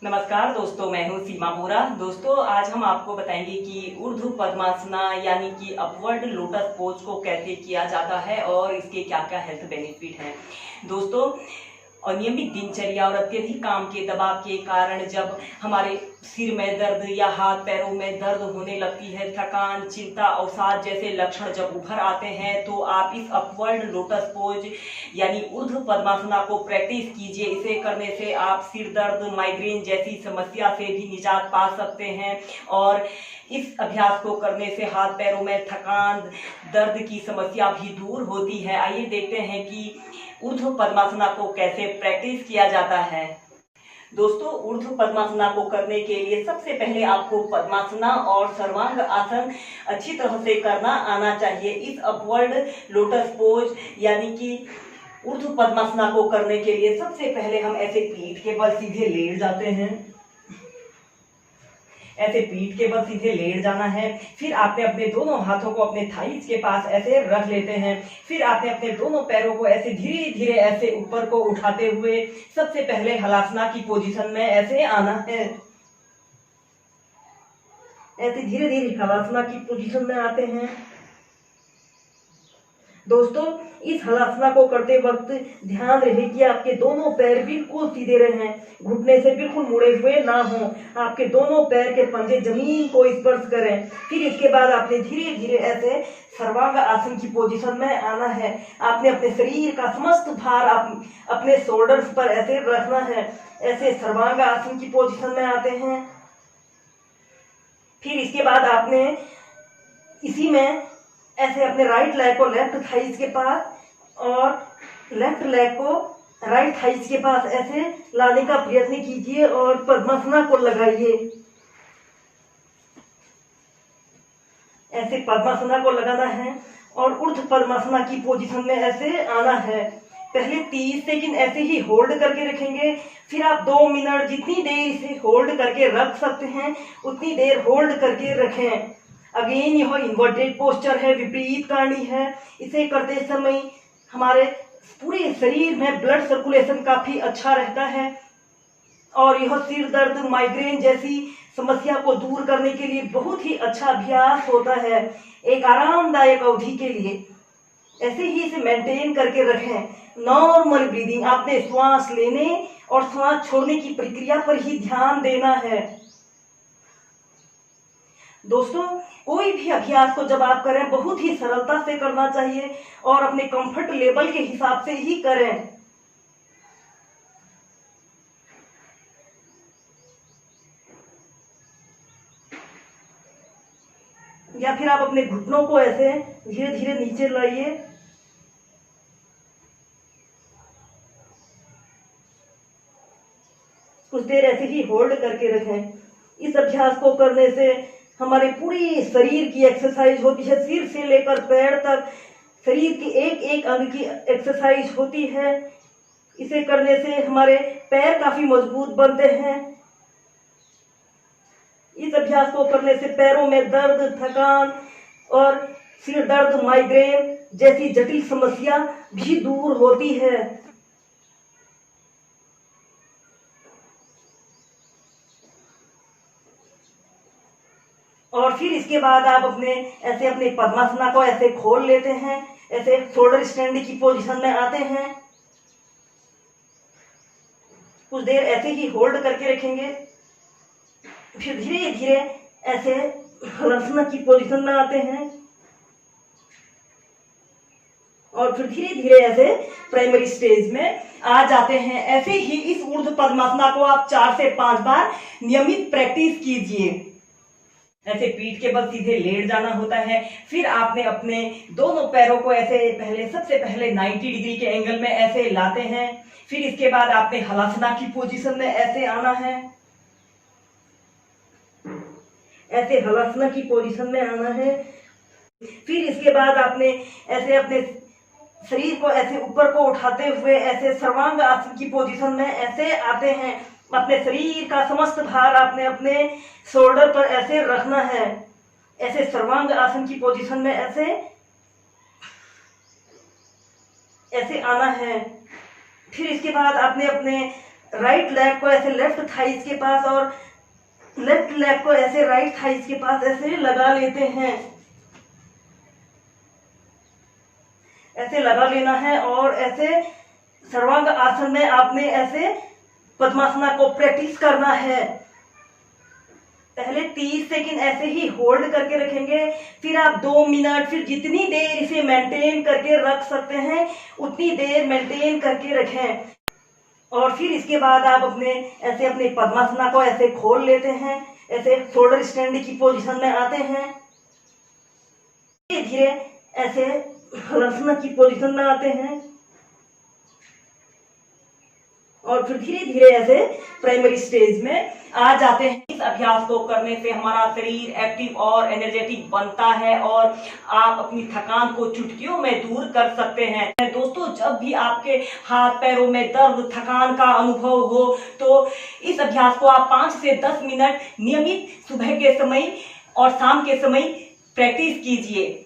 नमस्कार दोस्तों, मैं हूं सीमा बोरा। दोस्तों, आज हम आपको बताएंगे कि ऊर्ध्व पद्मासना यानी कि अपवर्ड लोटस पोज को कैसे किया जाता है और इसके क्या क्या हेल्थ बेनिफिट हैं। दोस्तों, अनियमित दिनचर्या और अत्यधिक काम के दबाव के कारण जब हमारे सिर में दर्द या हाथ पैरों में दर्द होने लगती है, थकान, चिंता, अवसाद जैसे लक्षण जब उभर आते हैं, तो आप इस अपवर्ड लोटस पोज यानी ऊर्ध्व पद्मासना को प्रैक्टिस कीजिए। इसे करने से आप सिर दर्द, माइग्रेन जैसी समस्या से भी निजात पा सकते हैं और इस अभ्यास को करने से हाथ पैरों में थकान, दर्द की समस्या भी दूर होती है। आइए देखते हैं कि ऊर्ध्व पद्मासना को कैसे प्रैक्टिस किया जाता है। दोस्तों, ऊर्ध्व पद्मासना को करने के लिए सबसे पहले आपको पद्मासना और सर्वांग आसन अच्छी तरह से करना आना चाहिए। इस अपवर्ड लोटस पोज यानी कि ऊर्ध्व पद्मासना को करने के लिए सबसे पहले हम ऐसे पीठ के बल सीधे लेट जाते हैं। ऐसे पीठ के बल सीधे लेट जाना है। फिर आपने अपने दोनों हाथों को अपने थाइस के पास ऐसे रख लेते हैं। फिर आपने अपने दोनों पैरों को ऐसे धीरे धीरे ऐसे ऊपर को उठाते हुए सबसे पहले हलासना की पोजीशन में ऐसे आना है। ऐसे धीरे धीरे हलासना की पोजीशन में आते हैं। दोस्तों, इस हलासना को करते वक्त ध्यान रहे कि आपके दोनों पैर बिल्कुल सीधे रहें, घुटने से बिल्कुल मुड़े हुए ना हो। आपके दोनों पैर के पंजे जमीन को स्पर्श करें। फिर इसके बाद आपने धीरे धीरे ऐसे सर्वांग आसन की पोजीशन में आना है। आपने अपने शरीर का समस्त भार अपने शोल्डर्स पर ऐसे रखना है। ऐसे सर्वांग आसन की पोजीशन में आते हैं। फिर इसके बाद आपने इसी में ऐसे अपने राइट लेग को लेफ्ट थाइस के पास और लेफ्ट लेग को राइट थाइस के पास ऐसे लाने का प्रयत्न कीजिए और पद्मासना को लगाइए। ऐसे पद्मासना को लगाना है और ऊर्ध्व पद्मासना की पोजीशन में ऐसे आना है। पहले 30 सेकंड ऐसे ही होल्ड करके रखेंगे। फिर आप 2 मिनट जितनी देर इसे होल्ड करके रख सकते हैं उतनी देर होल्ड करके रखें। अगेन यह इन्वर्टेड पोस्चर है, विपरीत करनी है। इसे करते समय हमारे पूरे शरीर में ब्लड सर्कुलेशन काफी अच्छा रहता है और यह सिर दर्द, माइग्रेन जैसी समस्या को दूर करने के लिए बहुत ही अच्छा अभ्यास होता है, एक आरामदायक अवधि के लिए। ऐसे ही इसे मेंटेन करके रखें। नॉर्मल ब्रीदिंग, आपने श्वास लेने और श्वास छोड़ने की प्रक्रिया पर ही ध्यान देना है। दोस्तों, कोई भी अभ्यास को जब आप करें बहुत ही सरलता से करना चाहिए और अपने कंफर्ट लेवल के हिसाब से ही करें। या फिर आप अपने घुटनों को ऐसे धीरे धीरे नीचे लाइए। कुछ देर ऐसे ही होल्ड करके रखें। इस अभ्यास को करने से हमारे पूरी शरीर की एक्सरसाइज होती है। सिर से लेकर पैर तक शरीर के एक एक अंग की एक्सरसाइज होती है। इसे करने से हमारे पैर काफी मजबूत बनते हैं। इस अभ्यास को करने से पैरों में दर्द, थकान और सिर दर्द, माइग्रेन जैसी जटिल समस्या भी दूर होती है। और फिर इसके बाद आप अपने पद्मासना को ऐसे खोल लेते हैं। ऐसे शोल्डर स्टैंड की पोजीशन में आते हैं। कुछ देर ऐसे ही होल्ड करके रखेंगे। फिर धीरे धीरे ऐसे हलासना की पोजीशन में आते हैं और फिर धीरे धीरे ऐसे प्राइमरी स्टेज में आ जाते हैं। ऐसे ही इस ऊर्ध्व पद्मासना को आप 4 से 5 बार नियमित प्रैक्टिस कीजिए। ऐसे पीठ के बल सीधे लेट जाना होता है। फिर आपने अपने दोनों पैरों को ऐसे सबसे पहले 90 डिग्री के एंगल में ऐसे लाते हैं। फिर इसके बाद आपने हलासना की पोजीशन में ऐसे आना है। ऐसे हलासना की पोजीशन में आना है। फिर इसके बाद आपने ऐसे अपने शरीर को ऐसे ऊपर को उठाते हुए ऐसे सर्वांग आसन की पोजीशन में ऐसे आते हैं। अपने शरीर का समस्त भार आपने अपने शोल्डर पर ऐसे रखना है। ऐसे सर्वांग आसन की पोजीशन में ऐसे आना है। फिर इसके बाद आपने अपने राइट लेग को ऐसे लेफ्ट थाइस के पास और लेफ्ट लेग को ऐसे राइट थाइस के पास ऐसे लगा लेते हैं। ऐसे लगा लेना है और ऐसे सर्वांग आसन में आपने ऐसे पद्मासना को प्रैक्टिस करना है। पहले 30 सेकंड ऐसे ही होल्ड करके रखेंगे, फिर आप 2 मिनट, फिर जितनी देर इसे मेंटेन करके रख सकते हैं उतनी देर मेंटेन करके रखें। और फिर इसके बाद आप अपने पद्मासना को ऐसे खोल लेते हैं, ऐसे शोल्डर स्टैंड की पोजीशन में आते हैं, धीरे धीरे ऐसे हलासना की पोजीशन में आते हैं और फिर धीरे धीरे ऐसे प्राइमरी स्टेज में आ जाते हैं। इस अभ्यास को करने से हमारा शरीर एक्टिव और एनर्जेटिक बनता है और आप अपनी थकान को चुटकियों में दूर कर सकते हैं। दोस्तों, जब भी आपके हाथ पैरों में दर्द, थकान का अनुभव हो तो इस अभ्यास को आप 5 से 10 मिनट नियमित सुबह के समय और शाम के समय प्रैक्टिस कीजिए।